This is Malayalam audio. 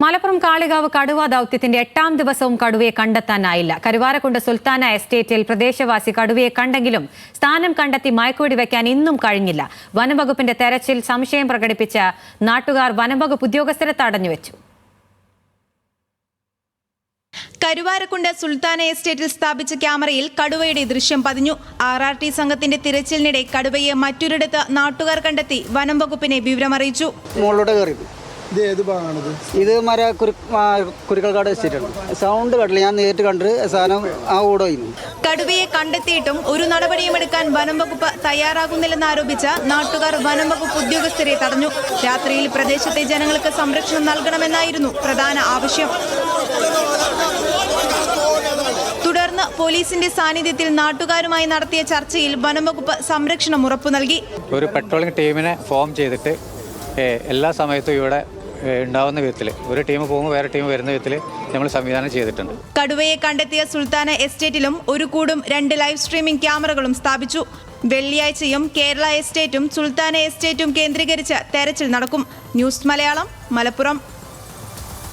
മലപ്പുറം കാളികാവ് കടുവ ദൗത്യത്തിന്റെ 8ാം ദിവസവും കടുവയെ കണ്ടെത്താനായില്ല. കരുവാരക്കുണ്ട് സുൽത്താന എസ്റ്റേറ്റിൽ പ്രദേശവാസി കടുവയെ കണ്ടെങ്കിലും സ്ഥാനം കണ്ടെത്തി മയക്കുവെടി വയ്ക്കാൻ ഇന്നും കഴിഞ്ഞില്ല. വനംവകുപ്പിന്റെ തെരച്ചിൽ സംശയം പ്രകടിപ്പിച്ച നാട്ടുകാർ വനംവകുപ്പ് ഉദ്യോഗസ്ഥരെ തടഞ്ഞുവെച്ചു. കരുവാരക്കുണ്ട് സുൽത്താന എസ്റ്റേറ്റിൽ സ്ഥാപിച്ച ക്യാമറയിൽ കടുവയുടെ ദൃശ്യം പതിഞ്ഞു. RRT സംഘത്തിന്റെ തിരച്ചിലിനിടെ കടുവയെ മറ്റൊരിടത്ത് നാട്ടുകാർ കണ്ടെത്തി വനംവകുപ്പിനെ വിവരമറിയിച്ചു. ഇത് കുരുക്കൽക്കാട് എസ്റ്റേറ്റാണ്. സൗണ്ട് കണ്ടില്ല, ഞാൻ നേരിട്ട് കണ്ട് സാധനം ആ ഓടുന്നു. കടുവയെ കണ്ടെത്തിയിട്ടും ഒരു നടപടിയും എടുക്കാൻ വനംവകുപ്പ് തയ്യാറാകുന്നില്ലെന്നാരോപിച്ച് നാട്ടുകാർ വനംവകുപ്പ് ഉദ്യോഗസ്ഥരെ തടഞ്ഞു. രാത്രിയിൽ പ്രദേശത്തെ ജനങ്ങൾക്ക് സംരക്ഷണം നൽകണമെന്നായിരുന്നു പ്രധാന ആവശ്യം. തുടർന്ന് പോലീസിന്റെ സാന്നിധ്യത്തിൽ നാട്ടുകാരുമായി നടത്തിയ ചർച്ചയിൽ വനംവകുപ്പ് സംരക്ഷണം ഉറപ്പു നൽകി. ഒരു പെട്രോളിംഗ് ടീമിനെ ഫോം ചെയ്തിട്ട് എല്ലാ സമയത്തും ഇവിടെ ഉണ്ടാവുന്ന വിധത്തിൽ ഒരു ടീം പോകുമ്പോൾ വേറെ ടീം വരുന്ന വിധത്തിൽ നമ്മൾ സംവിധാനം ചെയ്തിട്ടുണ്ട്. കടുവയെ കണ്ടെത്തിയ സുൽത്താന എസ്റ്റേറ്റിലും ഒരു കൂടും 2 ലൈവ് സ്ട്രീമിംഗ് ക്യാമറകളും സ്ഥാപിച്ചു. വെള്ളിയാഴ്ചയും കേരള എസ്റ്റേറ്റും സുൽത്താന എസ്റ്റേറ്റും കേന്ദ്രീകരിച്ച് തെരച്ചിൽ നടക്കും. ന്യൂസ് മലയാളം, മലപ്പുറം.